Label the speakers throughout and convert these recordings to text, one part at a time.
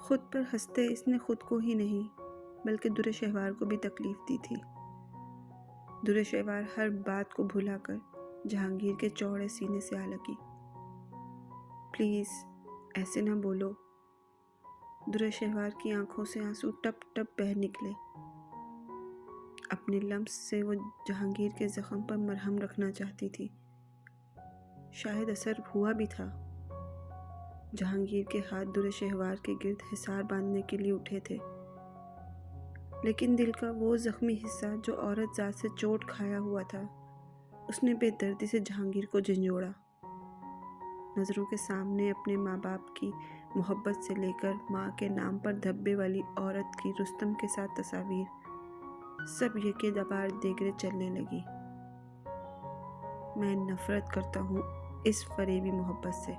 Speaker 1: خود پر ہنستے اس نے خود کو ہی نہیں بلکہ در شہوار کو بھی تکلیف دی تھی۔ در شہوار ہر بات کو بھلا کر جہانگیر کے چوڑے سینے سے آ لگی۔ پلیز ایسے نہ بولو۔ در شہوار کی آنکھوں سے آنسو ٹپ ٹپ بہہ نکلے۔ اپنے لمس سے وہ جہانگیر کے زخم پر مرہم رکھنا چاہتی تھی۔ شاید اثر ہوا بھی تھا۔ جہانگیر کے ہاتھ در شہوار کے گرد حصار باندھنے کے لیے اٹھے تھے، لیکن دل کا وہ زخمی حصہ جو عورت ذات سے چوٹ کھایا ہوا تھا، اس نے بے دردی سے جہانگیر کو جھنجھوڑا۔ نظروں کے سامنے اپنے ماں باپ کی محبت سے لے کر ماں کے نام پر دھبے والی عورت کی رستم کے ساتھ تصاویر سب یکے دبار دیگرے چلنے لگی۔ میں نفرت کرتا ہوں اس فریبی محبت سے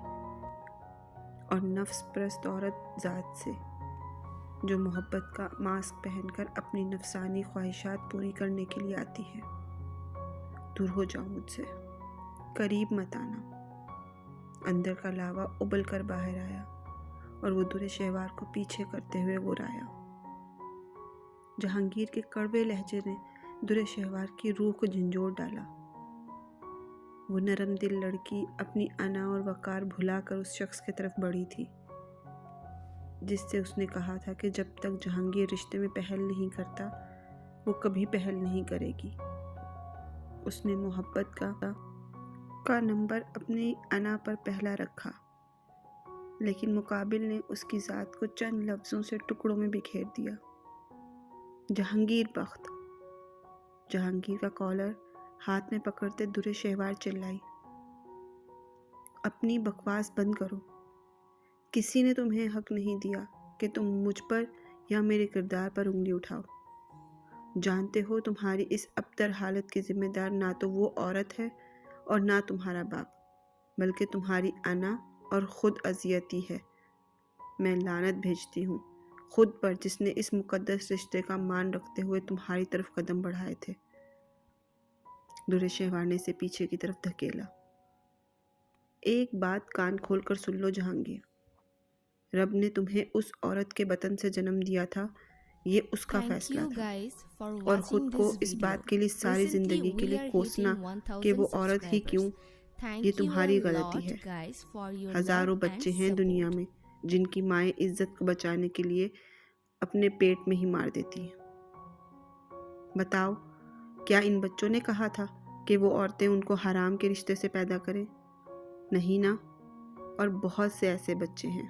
Speaker 1: اور نفس پرست عورت ذات سے جو محبت کا ماسک پہن کر اپنی نفسانی خواہشات پوری کرنے کے لیے آتی ہے۔ دور ہو جاؤ مجھ سے، قریب مت آنا۔ اندر کا لاوا ابل کر باہر آیا اور وہ در شہوار کو پیچھے کرتے ہوئے گرایا۔ جہانگیر کے کڑوے لہجے نے در شہوار کی روح کو جھنجھوڑ ڈالا۔ وہ نرم دل لڑکی اپنی انا اور وقار بھلا کر اس شخص کی طرف بڑھی تھی جس سے اس نے کہا تھا کہ جب تک جہانگیر رشتے میں پہل نہیں کرتا وہ کبھی پہل نہیں کرے گی۔ اس نے محبت کا نمبر اپنی انا پر پہلا رکھا، لیکن مقابل نے اس کی ذات کو چند لفظوں سے ٹکڑوں میں بکھیر دیا۔ جہانگیر بخت۔ جہانگیر کا کالر ہاتھ میں پکڑتے در شہوار چلائی، اپنی بکواس بند کرو۔ کسی نے تمہیں حق نہیں دیا کہ تم مجھ پر یا میرے کردار پر انگلی اٹھاؤ۔ جانتے ہو تمہاری اس ابتر حالت کی ذمہ دار نہ تو وہ عورت ہے اور نہ تمہارا باپ، بلکہ تمہاری انا اور خود اذیتی ہے۔ میں لعنت بھیجتی ہوں خود پر جس نے اس مقدس رشتے کا مان رکھتے ہوئے تمہاری طرف قدم بڑھائے تھے۔ در شہوار نے اسے پیچھے کی طرف دھکیلا۔ ایک بات کان کھول کر سن لو جہانگیر، رب نے تمہیں اس عورت کے بطن سے جنم دیا تھا، یہ اس کا فیصلہ تھا، اور خود کو اس بات کے لیے ساری زندگی کے لیے کوسنا کہ وہ عورت ہی کیوں، یہ تمہاری غلطی ہے۔ ہزاروں بچے ہیں دنیا میں جن کی مائیں عزت کو بچانے کے لیے اپنے پیٹ میں ہی مار دیتی ہیں۔ بتاؤ، کیا ان بچوں نے کہا تھا کہ وہ عورتیں ان کو حرام کے رشتے سے پیدا کریں؟ نہیں نا۔ اور بہت سے ایسے بچے ہیں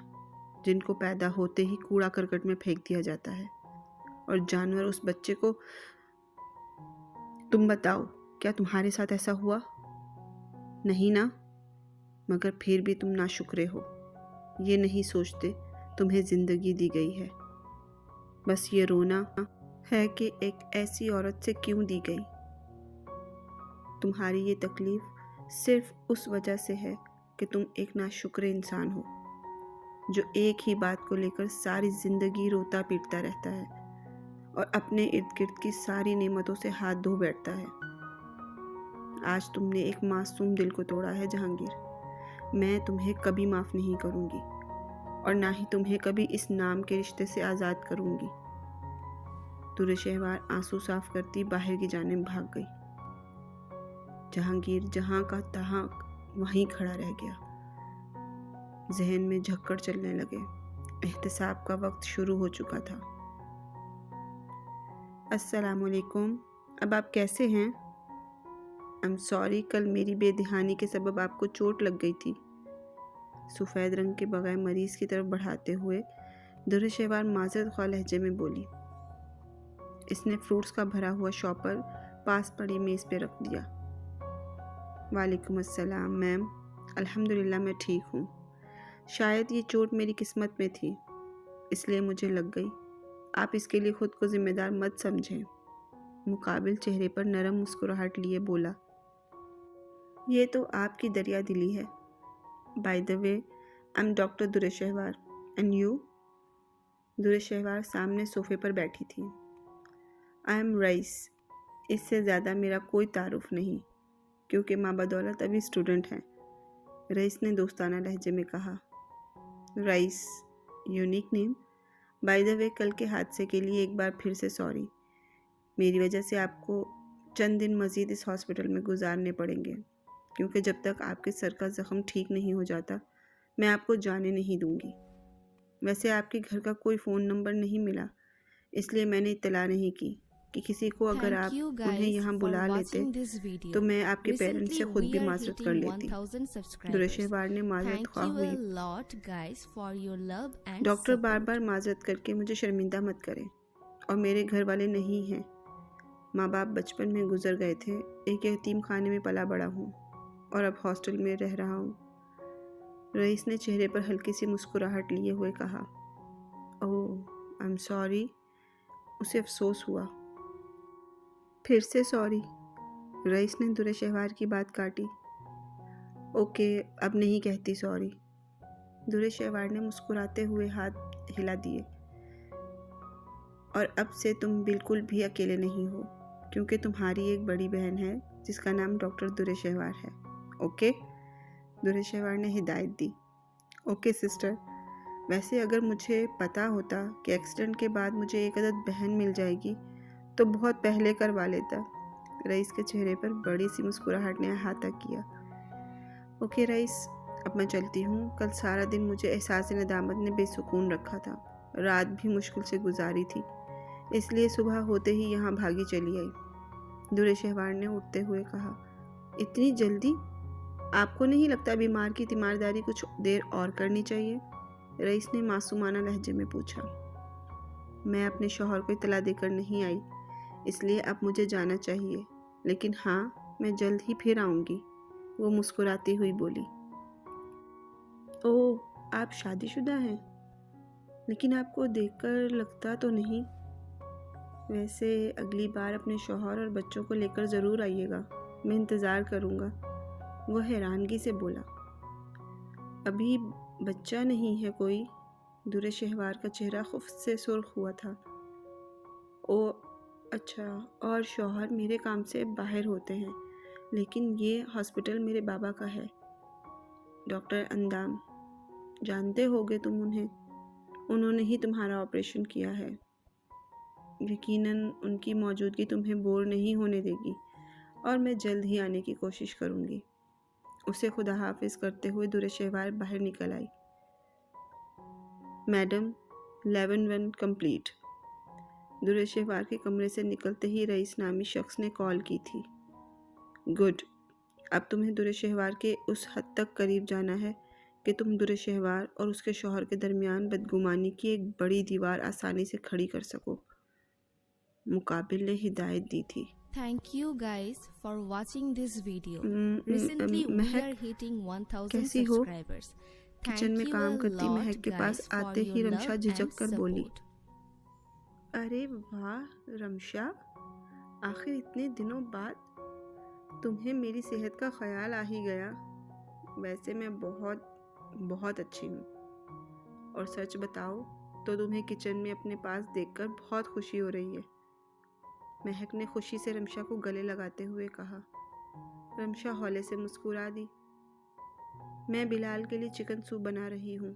Speaker 1: جن کو پیدا ہوتے ہی کوڑا کرکٹ میں پھینک دیا جاتا ہے، اور جانور اس بچے کو۔ تم بتاؤ، کیا تمہارے ساتھ ایسا ہوا؟ نہیں نا، مگر پھر بھی تم ناشکرے ہو، یہ نہیں سوچتے تمہیں زندگی دی گئی ہے، بس یہ رونا ہے کہ ایک ایسی عورت سے کیوں دی گئی۔ تمہاری یہ تکلیف صرف اس وجہ سے ہے کہ تم ایک ناشکر انسان ہو جو ایک ہی بات کو لے کر ساری زندگی روتا پیٹتا رہتا ہے اور اپنے ارد گرد کی ساری نعمتوں سے ہاتھ دھو بیٹھتا ہے۔ آج تم نے ایک معصوم دل کو توڑا ہے جہانگیر۔ میں تمہیں کبھی معاف نہیں کروں گی اور نہ ہی تمہیں کبھی اس نام کے رشتے سے آزاد کروں گی۔ در شہوار آنسو صاف کرتی باہر کی جانب بھاگ گئی۔ جہانگیر جہاں کا تہاں وہیں کھڑا رہ گیا۔ ذہن میں جھکڑ چلنے لگے۔ احتساب کا وقت شروع ہو چکا تھا۔ السلام علیکم، اب آپ کیسے ہیں؟ I'm sorry، کل میری بے دھیانی کے سبب آپ کو چوٹ لگ گئی تھی۔ سفید رنگ کے بغیر مریض کی طرف بڑھاتے ہوئے در شہوار معذرت خواہ لہجے میں بولی۔ اس نے فروٹس کا بھرا ہوا شاپر پاس پڑی میز پہ رکھ دیا۔ وعلیکم السلام میم، الحمدللہ میں ٹھیک ہوں۔ شاید یہ چوٹ میری قسمت میں تھی، اس لیے مجھے لگ گئی۔ آپ اس کے لیے خود کو ذمہ دار مت سمجھیں۔ مقابل چہرے پر نرم مسکراہٹ لیے بولا۔ یہ تو آپ کی دریا دلی ہے۔ By the way, I'm doctor Dur Shehwar, and you? Dur Shehwar سامنے صوفے پر بیٹھی تھی۔ I am رئیس، اس سے زیادہ میرا کوئی تعارف نہیں کیونکہ ماں بدولت ابھی اسٹوڈنٹ ہیں، رئیس نے دوستانہ لہجے میں کہا۔ رئیس، یونیک نیم، بائی دا وے کل کے حادثے کے لیے ایک بار پھر سے سوری. میری وجہ سے آپ کو چند دن مزید اس ہاسپٹل میں گزارنے پڑیں گے، کیونکہ جب تک آپ کے سر کا زخم ٹھیک نہیں ہو جاتا میں آپ کو جانے نہیں دوں گی. ویسے آپ کے گھر کا کوئی فون نمبر نہیں ملا، اس لیے میں نے اطلاع نہیں کی کہ کسی کو اگر آپ انہیں یہاں بلا لیتے تو میں آپ کے پیرنٹس سے خود بھی معذرت کر لیتی. درشہوار نے معذرت خواہ ہوئی. ڈاکٹر بار بار معذرت کر کے مجھے شرمندہ مت کریں، اور میرے گھر والے نہیں ہیں. ماں باپ بچپن میں گزر گئے تھے، ایک یتیم خانے میں پلا بڑا ہوں اور اب ہاسٹل میں رہ رہا ہوں. رئیس نے چہرے پر ہلکی سی مسکراہٹ لیے ہوئے کہا. اوہ آئی ایم سوری. اسے افسوس ہوا. پھر سے سوری. رئیس نے درشہوار کی بات کاٹی. اوکے اب نہیں کہتی سوری. درشہوار نے مسکراتے ہوئے ہاتھ ہلا دیے. اور اب سے تم بالکل بھی اکیلے نہیں ہو، کیونکہ تمہاری ایک بڑی بہن ہے جس کا نام ڈاکٹر درشہوار ہے. اوکے؟ درشہوار نے ہدایت دی. Okay sister. ویسے اگر مجھے پتا ہوتا کہ ایکسیڈنٹ کے بعد مجھے ایک عدد بہن مل جائے گی تو بہت پہلے کروا لیتا. رئیس کے چہرے پر بڑی سی مسکراہٹ نے احاطہ کیا. اوکے رئیس، اب میں چلتی ہوں. کل سارا دن مجھے احساس ندامت نے بے سکون رکھا تھا. رات بھی مشکل سے گزاری تھی، اس لیے صبح ہوتے ہی یہاں بھاگی چلی آئی. درشہوار نے اٹھتے ہوئے کہا. اتنی جلدی؟ آپ کو نہیں لگتا بیمار کی تیمارداری کچھ دیر اور کرنی چاہیے؟ رئیس نے معصومانہ لہجے میں پوچھا. میں اپنے شوہر کو اطلاع دے کر نہیں آئی، اس لیے اب مجھے جانا چاہیے. لیکن ہاں میں جلد ہی پھر آؤں گی، وہ مسکراتی ہوئی بولی. اوہ آپ شادی شدہ ہیں؟ لیکن آپ کو دیکھ کر لگتا تو نہیں. ویسے اگلی بار اپنے شوہر اور بچوں کو لے کر ضرور آئیے گا، میں انتظار کروں گا. وہ حیرانگی سے بولا. ابھی بچہ نہیں ہے کوئی؟ درشہوار کا چہرہ خفت سے سرخ ہوا تھا. او اچھا، اور شوہر میرے کام سے باہر ہوتے ہیں، لیکن یہ ہاسپٹل میرے بابا کا ہے. ڈاکٹر اندام، جانتے ہوگے تم انہیں؟ انہوں نے ہی تمہارا آپریشن کیا ہے. یقیناً ان کی موجودگی تمہیں بور نہیں ہونے دے گی، اور میں جلد ہی آنے کی کوشش کروں گی. اسے خدا حافظ کرتے ہوئے درشہوار باہر نکل آئی. Madam 11 complete. درشہوار کے کمرے سے نکلتے ہی رئیس نامی شخص نے کال کی تھی. گڈ. اب تمہیں درشہوار کے اس حد تک قریب جانا ہے کہ تم درشہوار اور اس کے شوہر کے درمیان بدگمانی کی ایک بڑی دیوار آسانی سے کھڑی کر سکو. مقابل نے ہدایت دی تھی.
Speaker 2: Thank you guys for watching this video. Recently we are hitting 1000
Speaker 1: کیسی ہو؟
Speaker 2: subscribers.
Speaker 1: کچن میں
Speaker 2: Thank you
Speaker 1: کام
Speaker 2: a
Speaker 1: کرتی
Speaker 2: lot
Speaker 1: مہک کے پاس
Speaker 2: guys for
Speaker 1: آتے
Speaker 2: your
Speaker 1: he Rimsha
Speaker 2: love
Speaker 1: جھجک
Speaker 2: and
Speaker 1: کر بولی.
Speaker 2: support.
Speaker 1: ارے واہ رمشا، آخر اتنے دنوں بعد تمہیں میری صحت کا خیال آ ہی گیا. ویسے میں بہت اچھی ہوں، اور سچ بتاؤ تو تمہیں کچن میں اپنے پاس دیکھ کر بہت خوشی ہو رہی ہے. مہک نے خوشی سے رمشا کو گلے لگاتے ہوئے کہا. رمشا ہولے سے مسکرا دی. میں بلال کے لیے چکن سوپ بنا رہی ہوں،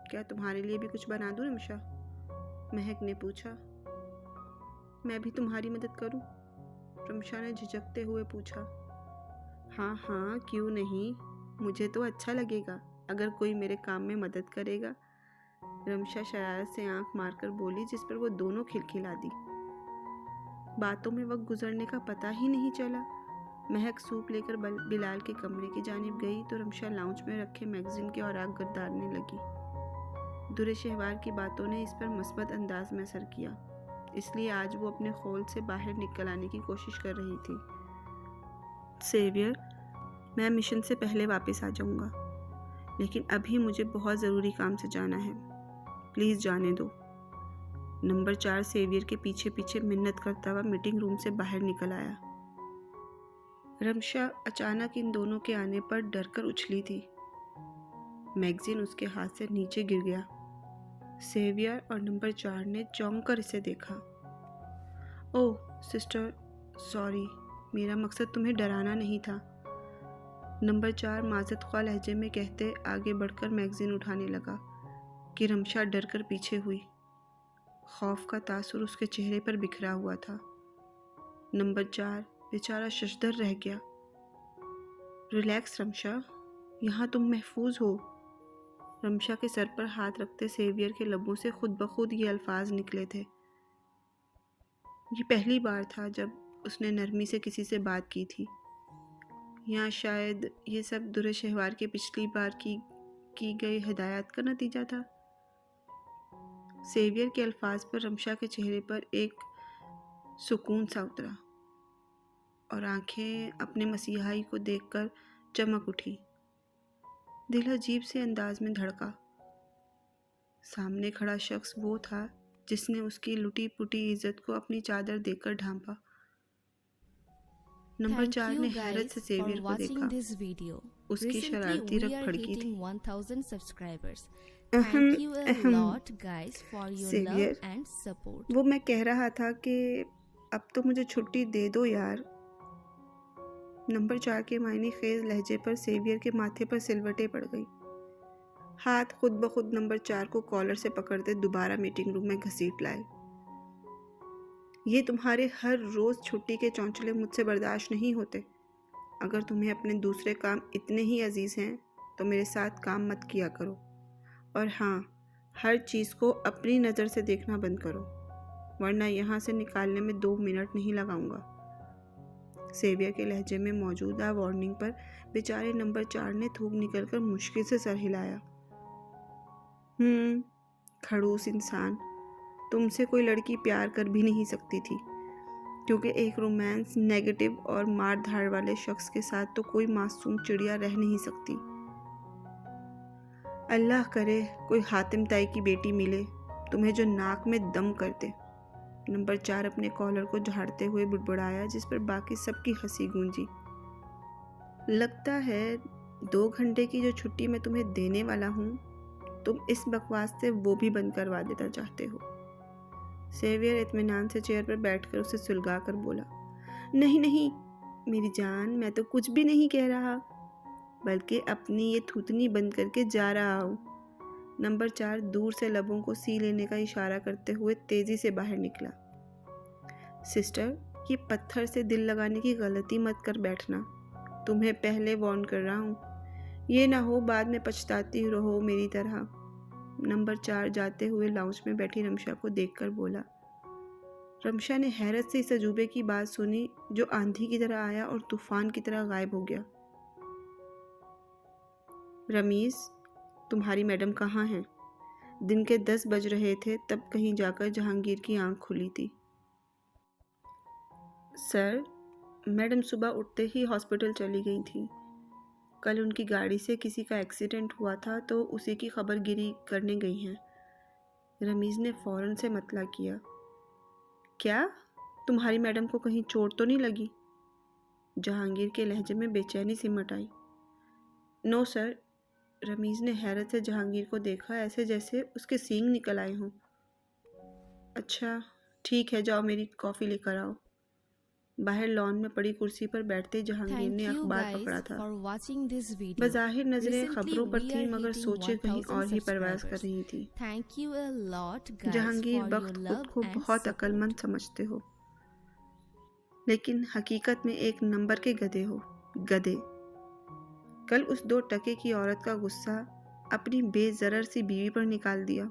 Speaker 1: کیا تمہارے لیے بھی کچھ بنا دوں رمشا؟ مہک نے پوچھا. میں بھی تمہاری مدد کروں؟ رمشا نے جھجکتے ہوئے پوچھا. ہاں ہاں کیوں نہیں، مجھے تو اچھا لگے گا اگر کوئی میرے کام میں مدد کرے گا. رمشا شرارت سے آنکھ مار کر بولی، جس پر وہ دونوں کھلکھلا دی. باتوں میں وقت گزرنے کا پتہ ہی نہیں چلا. مہک سوپ لے کر بلال کے کمرے کی جانب گئی تو رمشا لاؤنج میں رکھے میگزین کے اوراق گردانے لگی. درشہوار کی باتوں نے اس پر مثبت انداز میں اثر کیا، اس لیے آج وہ اپنے خول سے باہر نکل آنے کی کوشش کر رہی تھی. سیویئر، میں مشن سے پہلے واپس آ جاؤں گا، لیکن ابھی مجھے بہت ضروری کام سے جانا ہے، پلیز جانے دو. نمبر 4 سیویئر کے پیچھے پیچھے منت کرتا ہوا میٹنگ روم سے باہر نکل آیا. رمشا اچانک ان دونوں کے آنے پر ڈر کر اچھلی تھی. میگزین اس کے ہاتھ سے نیچے گر گیا. سیویئر اور نمبر 4 نے چونک کر اسے دیکھا. اوہ سسٹر، سوری، میرا مقصد تمہیں ڈرانا نہیں تھا. نمبر 4 معذرت خواہ لہجے میں کہتے آگے بڑھ کر میگزین اٹھانے لگا کہ رمشا ڈر کر پیچھے ہوئی. خوف کا تاثر اس کے چہرے پر بکھرا ہوا تھا۔ نمبر 4 بیچارہ ششدر رہ گیا۔ ریلیکس رمشا، یہاں تم محفوظ ہو۔ رمشا کے سر پر ہاتھ رکھتے سیویئر کے لبوں سے خود بخود یہ الفاظ نکلے تھے۔ یہ پہلی بار تھا جب اس نے نرمی سے کسی سے بات کی تھی، یا شاید یہ سب در شہوار کے پچھلی بار کی گئی ہدایات کا نتیجہ تھا۔ سیویئر کے الفاظ پر رمشا کے چہرے پر ایک سکون سا اترا اور آنکھیں اپنے مسیحائی کو دیکھ کر چمک اٹھی۔ دل عجیب سے انداز میں دھڑکا۔ سامنے کھڑا شخص وہ تھا جس نے اس کی لٹی پٹی عزت کو اپنی چادر دے کر ڈھانپا۔ نمبر 4 نے حیرت سے سیویئر کو دیکھا۔ اس کی شرارتی رگ پھڑکی تھی۔ سیویئر، وہ میں کہہ رہا تھا کہ اب تو مجھے چھٹی دے دو یار۔ نمبر 4 کے معنی خیز لہجے پر سیویئر کے ماتھے پر سلوٹیں پڑ گئی۔ ہاتھ خود بخود نمبر 4 کو کالر سے پکڑتے دوبارہ میٹنگ روم میں گھسیٹ لائے۔ یہ تمہارے ہر روز چھٹی کے چونچلے مجھ سے برداشت نہیں ہوتے۔ اگر تمہیں اپنے دوسرے کام اتنے ہی عزیز ہیں تو میرے ساتھ کام مت کیا کرو، اور ہاں، ہر چیز کو اپنی نظر سے دیکھنا بند کرو، ورنہ یہاں سے نکالنے میں 2 منٹ نہیں لگاؤں گا۔ سیویئر کے لہجے میں موجودہ وارننگ پر بیچارے نمبر 4 نے تھوک نکل کر مشکل سے سر ہلایا۔ کھڑوس انسان، تم سے کوئی لڑکی پیار کر بھی نہیں سکتی تھی، کیونکہ ایک رومانس نیگیٹو اور مار دھاڑ والے شخص کے ساتھ تو کوئی معصوم چڑیا رہ نہیں سکتی۔ اللہ کرے کوئی حاتم تائی کی بیٹی ملے تمہیں جو ناک میں دم کر دے۔ نمبر 4 اپنے کالر کو جھاڑتے ہوئے بڑبڑایا، جس پر باقی سب کی ہنسی گونجی۔ لگتا ہے 2 گھنٹے کی جو چھٹی میں تمہیں دینے والا ہوں، تم اس بکواس سے وہ بھی بند کروا دینا چاہتے ہو۔ سیویئر اطمینان سے چیئر پر بیٹھ کر اسے سلگا کر بولا، نہیں میری جان، میں تو کچھ بھی نہیں کہہ رہا، بلکہ اپنی یہ تھوتنی بند کر کے جا رہا ہوں۔ نمبر 4 دور سے لبوں کو سی لینے کا اشارہ کرتے ہوئے تیزی سے باہر نکلا۔ سسٹر، یہ پتھر سے دل لگانے کی غلطی مت کر بیٹھنا، تمہیں پہلے وارن کر رہا ہوں، یہ نہ ہو بعد میں پچھتاتی رہو میری طرح۔ نمبر 4 جاتے ہوئے لاؤنج میں بیٹھی رمشا کو دیکھ کر بولا۔ رمشا نے حیرت سے اس عجوبے کی بات سنی جو آندھی کی طرح آیا اور طوفان کی طرح غائب ہو گیا۔ رمیز، تمہاری میڈم کہاں ہیں؟ دن کے 10 بج رہے تھے تب کہیں جا کر جہانگیر کی آنکھ کھلی تھی۔ سر، میڈم صبح اٹھتے ہی ہاسپٹل چلی گئی تھی۔ کل ان کی گاڑی سے کسی کا ایکسیڈنٹ ہوا تھا تو اسی کی خبر گیری کرنے گئی ہیں۔ رمیز نے فوراً سے مطلع کیا۔ کیا؟ تمہاری میڈم کو کہیں چوٹ تو نہیں لگی؟ جہانگیر کے لہجے میں بے چینی سمٹ آئی۔ نو سر۔ رمیز نے حیرت سے جہانگیر کو دیکھا، ایسے جیسے اس کے سینگ نکل آئے ہوں۔ اچھا ٹھیک ہے، جاؤ میری کافی لے کر آؤ۔ باہر لان میں پڑی کرسی پر بیٹھتے جہانگیر نے اخبار پکڑا تھا۔ بظاہر نظریں خبروں پر تھیں مگر سوچے کہیں اور ہی پرواز کر رہی تھی۔ جہانگیر بخت خود کو بہت عقل مند سمجھتے ہو، لیکن حقیقت میں ایک نمبر کے گدھے ہو، گدھے۔ کل اس 2 ٹکے کی عورت کا غصہ اپنی بے ضرر سی بیوی پر نکال دیا۔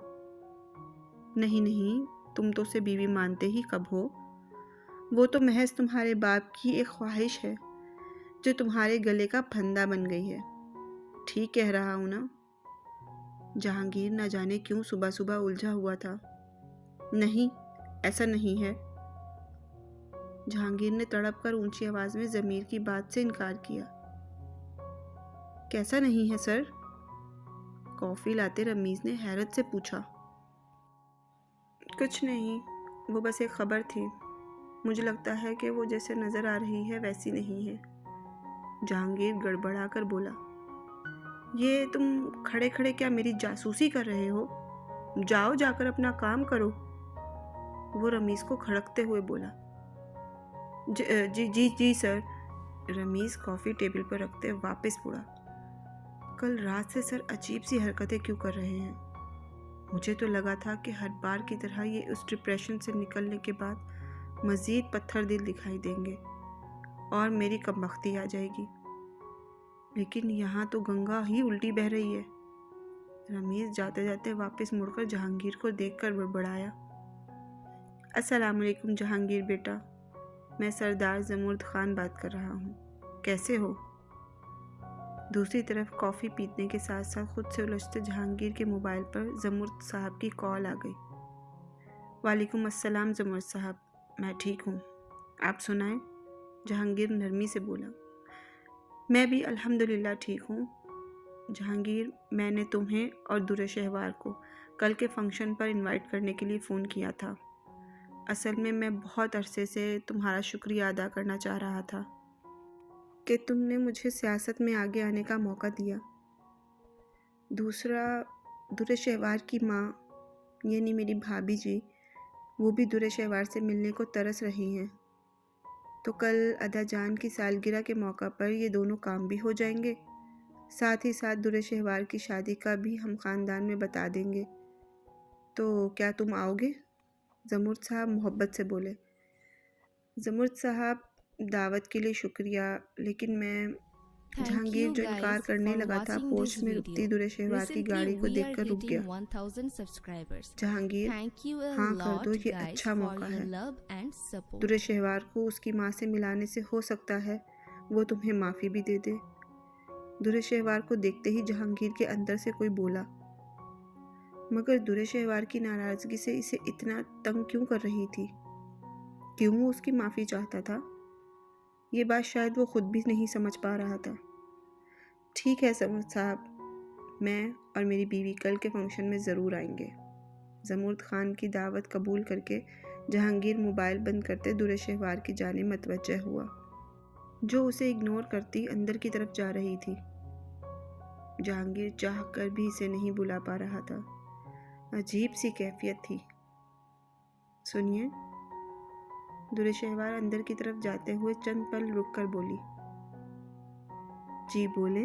Speaker 1: نہیں، تم تو اسے بیوی مانتے ہی کب ہو؟ وہ تو محض تمہارے باپ کی ایک خواہش ہے جو تمہارے گلے کا پھندا بن گئی ہے۔ ٹھیک کہہ رہا ہوں نا؟ جہانگیر نہ جانے کیوں صبح صبح الجھا ہوا تھا۔ نہیں، ایسا نہیں ہے۔ جہانگیر نے تڑپ کر اونچی آواز میں ضمیر کی بات سے انکار کیا۔ کیسا نہیں ہے سر؟ کافی لاتے رمیز نے حیرت سے پوچھا۔ کچھ نہیں، وہ بس ایک خبر تھی، مجھے لگتا ہے کہ وہ جیسے نظر آ رہی ہے ویسی نہیں ہے۔ جہانگیر گڑبڑا کر بولا، یہ تم کھڑے کھڑے کیا میری جاسوسی کر رہے ہو؟ جاؤ جا کر اپنا کام کرو۔ وہ رمیز کو کھڑکتے ہوئے بولا۔ جی سر۔ رمیز کافی ٹیبل پر رکھتے واپس مڑا۔ کل رات سے سر عجیب سی حرکتیں کیوں کر رہے ہیں؟ مجھے تو لگا تھا کہ ہر بار کی طرح یہ اس ڈپریشن سے نکلنے کے بعد مزید پتھر دل دکھائی دیں گے اور میری کمبختی آ جائے گی، لیکن یہاں تو گنگا ہی الٹی بہہ رہی ہے۔ رمیز جاتے جاتے واپس مڑ کر جہانگیر کو دیکھ کر بڑبڑایا، السلام علیکم جہانگیر بیٹا، میں سردار زمرد خان بات کر رہا ہوں، کیسے ہو؟ دوسری طرف کافی پینے کے ساتھ ساتھ خود سے الجھتے جہانگیر کے موبائل پر زمرد صاحب کی کال آ گئی۔ وعلیکم السلام زمرد صاحب، میں ٹھیک ہوں، آپ سنائیں؟ جہانگیر نرمی سے بولا۔ میں بھی الحمدللہ ٹھیک ہوں جہانگیر، میں نے تمہیں اور در شہوار کو کل کے فنکشن پر انوائٹ کرنے کے لیے فون کیا تھا۔ اصل میں بہت عرصے سے تمہارا شکریہ ادا کرنا چاہ رہا تھا کہ تم نے مجھے سیاست میں آگے آنے کا موقع دیا۔ دوسرا، در شہوار کی ماں یعنی میری بھابھی جی، وہ بھی در شہوار سے ملنے کو ترس رہی ہیں، تو کل ادا جان کی سالگرہ کے موقع پر یہ دونوں کام بھی ہو جائیں گے، ساتھ ہی ساتھ در شہوار کی شادی کا بھی ہم خاندان میں بتا دیں گے، تو کیا تم آؤ گے؟ زمرد صاحب محبت سے بولے۔ زمرد صاحب، دعوت کے لیے شکریہ، لیکن میں
Speaker 2: Thank
Speaker 1: جہانگیر
Speaker 2: you
Speaker 1: جو انکار
Speaker 2: guys
Speaker 1: کرنے
Speaker 2: for
Speaker 1: لگا تھا
Speaker 2: watching
Speaker 1: پورچ
Speaker 2: this
Speaker 1: میں رکتی
Speaker 2: video.
Speaker 1: در شہوار کی
Speaker 2: Recently
Speaker 1: گاڑی کو
Speaker 2: we
Speaker 1: دیکھ
Speaker 2: are
Speaker 1: کر رک گیا۔
Speaker 2: hitting 1000 subscribers.
Speaker 1: Jahangir,
Speaker 2: Thank you a
Speaker 1: ہاں کر دو،
Speaker 2: lot
Speaker 1: یہ
Speaker 2: guys
Speaker 1: اچھا
Speaker 2: for
Speaker 1: موقع
Speaker 2: your
Speaker 1: ہے۔
Speaker 2: love and support.
Speaker 1: در شہوار کو اس کی ماں سے ملانے سے ہو سکتا ہے وہ تمہیں معافی بھی دے دے۔ در شہوار کو دیکھتے ہی جہانگیر کے اندر سے کوئی بولا، مگر در شہوار کی ناراضگی سے اسے اتنا تنگ کیوں کر رہی تھی؟ کیوں وہ اس کی معافی چاہتا تھا؟ یہ بات شاید وہ خود بھی نہیں سمجھ پا رہا تھا۔ ٹھیک ہے زمرد صاحب، میں اور میری بیوی کل کے فنکشن میں ضرور آئیں گے۔ زمرد خان کی دعوت قبول کر کے جہانگیر موبائل بند کرتے در شہوار کی جانب متوجہ ہوا، جو اسے اگنور کرتی اندر کی طرف جا رہی تھی۔ جہانگیر چاہ کر بھی اسے نہیں بلا پا رہا تھا، عجیب سی کیفیت تھی۔ سنیے، در شہوار اندر کی طرف جاتے ہوئے چند پل رک کر بولی۔ جی بولے۔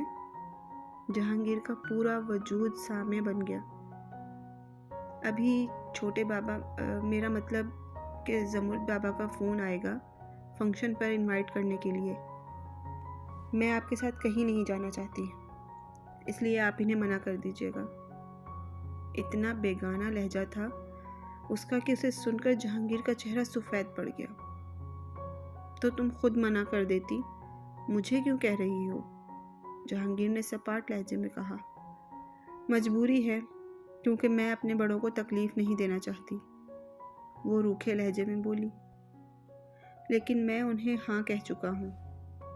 Speaker 1: جہانگیر کا پورا وجود سامنے بن گیا۔ ابھی چھوٹے بابا، میرا مطلب کہ زمرد بابا کا فون آئے گا فنکشن پر انوائٹ کرنے کے لیے۔ میں آپ کے ساتھ کہیں نہیں جانا چاہتی، اس لیے آپ انہیں منع کر دیجیے گا۔ اتنا بیگانہ لہجہ تھا اس کا کہ اسے سن کر جہانگیر کا چہرہ سفید پڑ گیا۔ تو تم خود منع کر دیتی، مجھے کیوں کہہ رہی ہو؟ جہانگیر نے سپاٹ لہجے میں کہا۔ مجبوری ہے، کیونکہ میں اپنے بڑوں کو تکلیف نہیں دینا چاہتی، وہ روکھے لہجے میں بولی۔ لیکن میں انہیں ہاں کہہ چکا ہوں،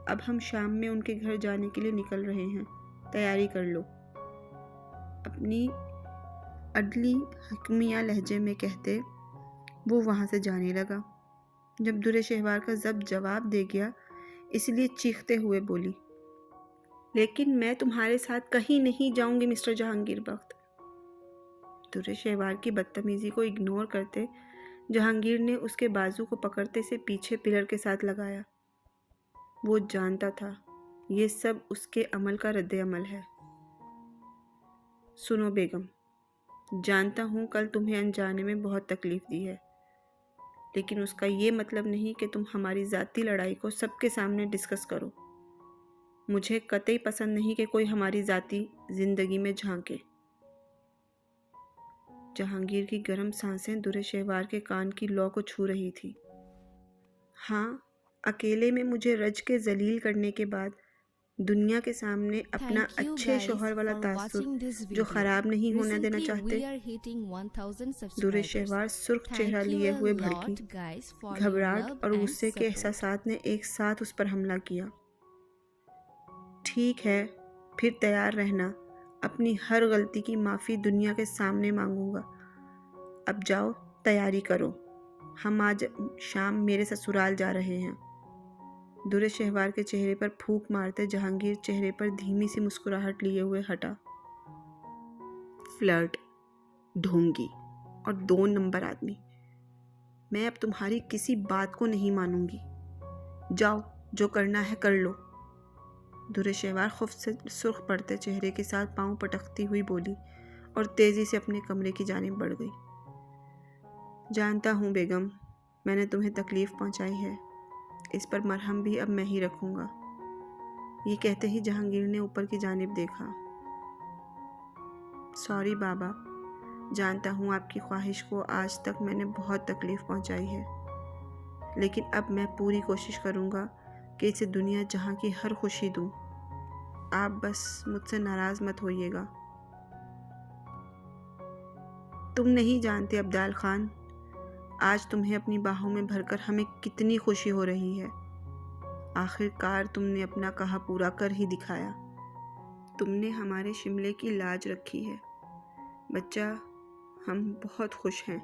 Speaker 1: اب ہم شام میں ان کے گھر جانے کے لیے نکل رہے ہیں، تیاری کر لو، اپنی عدلی حکمیہ لہجے میں کہتے وہ وہاں سے جانے لگا۔ جب در شہوار کا ضبط جواب دے گیا، اس لیے چیختے ہوئے بولی، لیکن میں تمہارے ساتھ کہیں نہیں جاؤں گی مسٹر جہانگیر بخت۔ در شہوار کی بدتمیزی کو اگنور کرتے جہانگیر نے اس کے بازو کو پکڑتے سے پیچھے پلر کے ساتھ لگایا۔ وہ جانتا تھا یہ سب اس کے عمل کا رد عمل ہے۔ سنو بیگم، جانتا ہوں کل تمہیں انجانے میں بہت تکلیف دی ہے، لیکن اس کا یہ مطلب نہیں کہ تم ہماری ذاتی لڑائی کو سب کے سامنے ڈسکس کرو۔ مجھے قطعی پسند نہیں کہ کوئی ہماری ذاتی زندگی میں جھانکے۔ جہانگیر کی گرم سانسیں در شہوار کے کان کی لو کو چھو رہی تھی۔ ہاں، اکیلے میں مجھے رج کے ذلیل کرنے کے بعد دنیا کے سامنے اپنا
Speaker 2: Thank you
Speaker 1: اچھے
Speaker 2: guys
Speaker 1: شوہر والا
Speaker 2: for
Speaker 1: تاثر
Speaker 2: watching this
Speaker 1: جو
Speaker 2: video.
Speaker 1: خراب نہیں ہونے دینا
Speaker 2: Recently
Speaker 1: چاہتے۔
Speaker 2: we are hitting 1000
Speaker 1: there
Speaker 2: subscribers.
Speaker 1: Shehvar سرخ چہرہ
Speaker 2: Thank you
Speaker 1: لیے
Speaker 2: a
Speaker 1: ہوئے بھڑکی۔
Speaker 2: lot guys for your
Speaker 1: گھبراہٹ
Speaker 2: love
Speaker 1: اور
Speaker 2: and
Speaker 1: غصے کے
Speaker 2: support.
Speaker 1: احساسات نے ایک ساتھ اس پر حملہ کیا۔ ٹھیک ہے، پھر تیار رہنا، اپنی ہر غلطی کی معافی دنیا کے سامنے مانگوں گا۔ اب جاؤ، تیاری کرو، ہم آج شام میرے سسرال جا رہے ہیں۔ در شہوار کے چہرے پر پھونک مارتے جہانگیر چہرے پر دھیمی سی مسکراہٹ لیے ہوئے ہٹا۔ فلرٹ، ڈھونگی اور 2 نمبر آدمی، میں اب تمہاری کسی بات کو نہیں مانوں گی۔ جاؤ، جو کرنا ہے کر لو۔ در شہوار خوف سے سرخ پڑتے چہرے کے ساتھ پاؤں پٹکتی ہوئی بولی اور تیزی سے اپنے کمرے کی جانب بڑھ گئی۔ جانتا ہوں بیگم، میں نے تمہیں تکلیف پہنچائی ہے، اس پر مرہم بھی اب میں ہی رکھوں گا۔ یہ کہتے ہی جہانگیر نے اوپر کی جانب دیکھا۔ سوری بابا، جانتا ہوں آپ کی خواہش کو آج تک میں نے بہت تکلیف پہنچائی ہے، لیکن اب میں پوری کوشش کروں گا کہ اسے دنیا جہاں کی ہر خوشی دوں۔ آپ بس مجھ سے ناراض مت ہوئیے گا۔ تم نہیں جانتے عبدال خان، آج تمہیں اپنی باہوں میں بھر کر ہمیں کتنی خوشی ہو رہی ہے۔ آخر کار تم نے اپنا کہا پورا کر ہی دکھایا۔ تم نے ہمارے شملے کی لاج رکھی ہے۔ بچہ، ہم بہت خوش ہیں،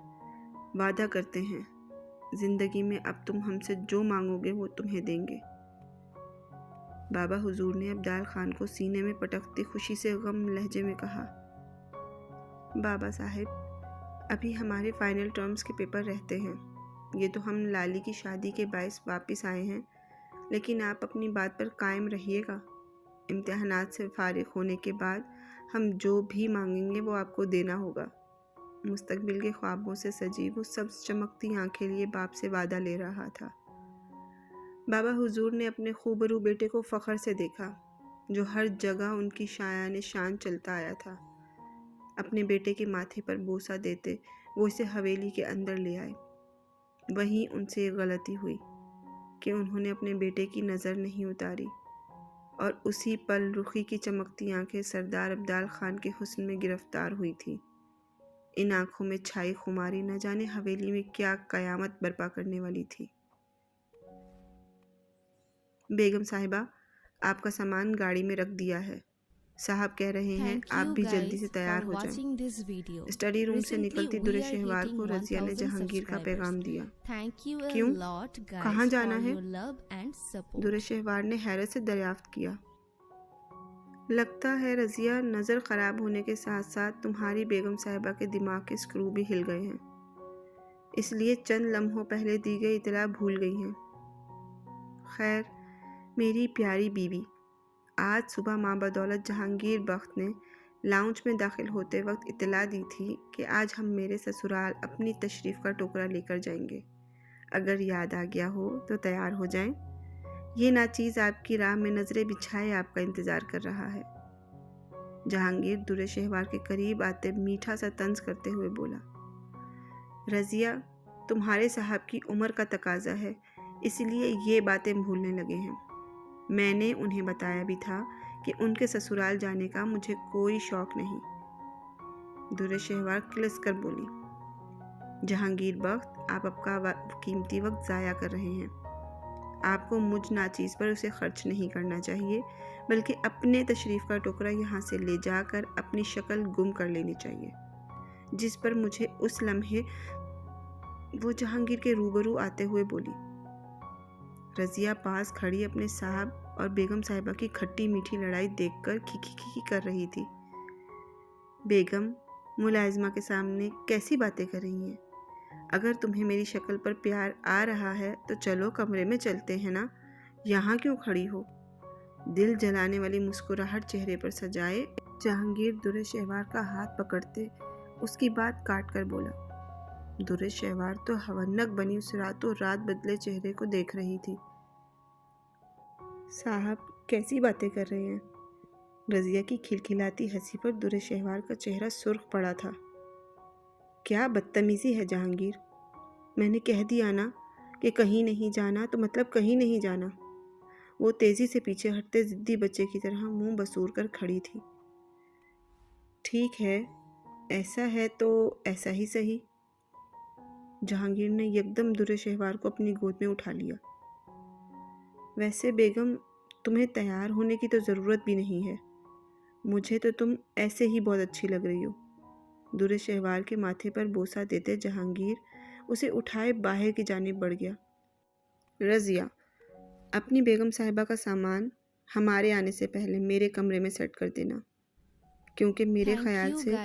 Speaker 1: وعدہ کرتے ہیں زندگی میں اب تم ہم سے جو مانگو گے وہ تمہیں دیں گے۔ بابا حضور نے عبدال خان کو سینے میں پٹکتی خوشی سے غم لہجے میں کہا۔ بابا صاحب، ابھی ہمارے فائنل ٹرمز کے پیپر رہتے ہیں۔ یہ تو ہم لالی کی شادی کے باعث واپس آئے ہیں، لیکن آپ اپنی بات پر قائم رہیے گا۔ امتحانات سے فارغ ہونے کے بعد ہم جو بھی مانگیں گے وہ آپ کو دینا ہوگا۔ مستقبل کے خوابوں سے سجی وہ سبز چمکتی آنکھیں لیے باپ سے وعدہ لے رہا تھا۔ بابا حضور نے اپنے خوبرو بیٹے کو فخر سے دیکھا، جو ہر جگہ ان کی شایان شان چلتا آیا تھا۔ اپنے بیٹے کے ماتھے پر بوسہ دیتے وہ اسے حویلی کے اندر لے آئے۔ وہیں ان سے ایک غلطی ہوئی کہ انہوں نے اپنے بیٹے کی نظر نہیں اتاری، اور اسی پل رخی کی چمکتی آنکھیں سردار عبدال خان کے حسن میں گرفتار ہوئی تھی۔ ان آنکھوں میں چھائی خماری نہ جانے حویلی میں کیا قیامت برپا کرنے والی تھی۔ بیگم صاحبہ، آپ کا سامان گاڑی میں رکھ دیا ہے، صاحب کہہ رہے ہیں آپ بھی جلدی سے تیار ہو جائیں۔ اسٹڈی روم سے نکلتی در شہوار کو رضیہ نے جہانگیر کا پیغام دیا۔ کیوں؟ کہاں جانا ہے؟ در شہوار نے حیرت سے دریافت کیا۔ لگتا ہے رضیہ، نظر خراب ہونے کے ساتھ ساتھ تمہاری بیگم صاحبہ کے دماغ کے اسکرو بھی ہل گئے ہیں، اس لیے چند لمحوں پہلے دی گئی اطلاع بھول گئی ہیں۔ خیر، میری پیاری بیوی، آج صبح ماں بدولت جہانگیر بخت نے لاؤنج میں داخل ہوتے وقت اطلاع دی تھی کہ آج ہم میرے سسرال اپنی تشریف کا ٹوکرا لے کر جائیں گے۔ اگر یاد آ گیا ہو تو تیار ہو جائیں، یہ ناچیز آپ کی راہ میں نظریں بچھائے آپ کا انتظار کر رہا ہے۔ جہانگیر در شہوار کے قریب آتے میٹھا سا طنز کرتے ہوئے بولا۔ رضیہ، تمہارے صاحب کی عمر کا تقاضا ہے، اس لیے یہ باتیں بھولنے لگے ہیں۔ میں نے انہیں بتایا بھی تھا کہ ان کے سسرال جانے کا مجھے کوئی شوق نہیں۔ در شہوار کلس کر بولی۔ جہانگیر بخت، آپ کا قیمتی وقت ضائع کر رہے ہیں۔ آپ کو مجھ ناچیز پر اسے خرچ نہیں کرنا چاہیے، بلکہ اپنے تشریف کا ٹوکرا یہاں سے لے جا کر اپنی شکل گم کر لینی چاہیے، جس پر مجھے اس لمحے وہ جہانگیر کے روبرو آتے ہوئے بولی۔ رضیہ پاس کھڑی اپنے صاحب اور بیگم صاحبہ کی کھٹی میٹھی لڑائی دیکھ کر کھی کر رہی تھی۔ بیگم، ملازمہ کے سامنے کیسی باتیں کر رہی ہیں؟ اگر تمہیں میری شکل پر پیار آ رہا ہے تو چلو کمرے میں چلتے ہیں نا، یہاں کیوں کھڑی ہو؟ دل جلانے والی مسکراہٹ چہرے پر سجائے جہانگیر در شہوار کا ہاتھ پکڑتے اس کی بات کاٹ کر بولا۔ در شہوار تو ہونک بنی اس راتوں رات بدلے چہرے کو دیکھ رہی تھی۔ صاحب کیسی باتیں کر رہے ہیں؟ رضیہ کی کھلکھلاتی ہنسی پر در شہوار کا چہرہ سرخ پڑا تھا۔ کیا بدتمیزی ہے جہانگیر، میں نے کہہ دیا نا کہ کہیں نہیں جانا تو مطلب کہیں نہیں جانا۔ وہ تیزی سے پیچھے ہٹتے ضدی بچے کی طرح منہ بسور کر کھڑی تھی۔ ٹھیک ہے، ایسا ہے تو ایسا ہی صحیح۔ جہانگیر نے یکدم در شہوار کو اپنی گود میں اٹھا لیا۔ ویسے بیگم، تمہیں تیار ہونے کی تو ضرورت بھی نہیں ہے، مجھے تو تم ایسے ہی بہت اچھی لگ رہی ہو۔ در شہوار کے ماتھے پر بوسہ دیتے جہانگیر اسے اٹھائے باہر کی جانب بڑھ گیا۔ رضیہ، اپنی بیگم صاحبہ کا سامان ہمارے آنے سے پہلے میرے کمرے میں سیٹ کر دینا، کیونکہ میرے خیال سے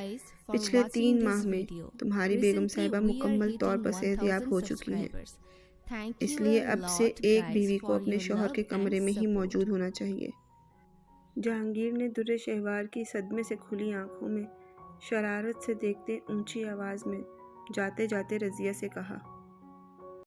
Speaker 1: پچھلے 3 ماہ میں تمہاری بیگم صاحبہ مکمل طور پر صحت یاب ہو چکی ہیں، اس لیے اب سے ایک بیوی کو اپنے شوہر کے کمرے میں ہی موجود ہونا چاہیے۔ جہانگیر نے در شہوار کی صدمے سے کھلی آنکھوں میں شرارت سے دیکھتے اونچی آواز میں جاتے جاتے رضیہ سے کہا،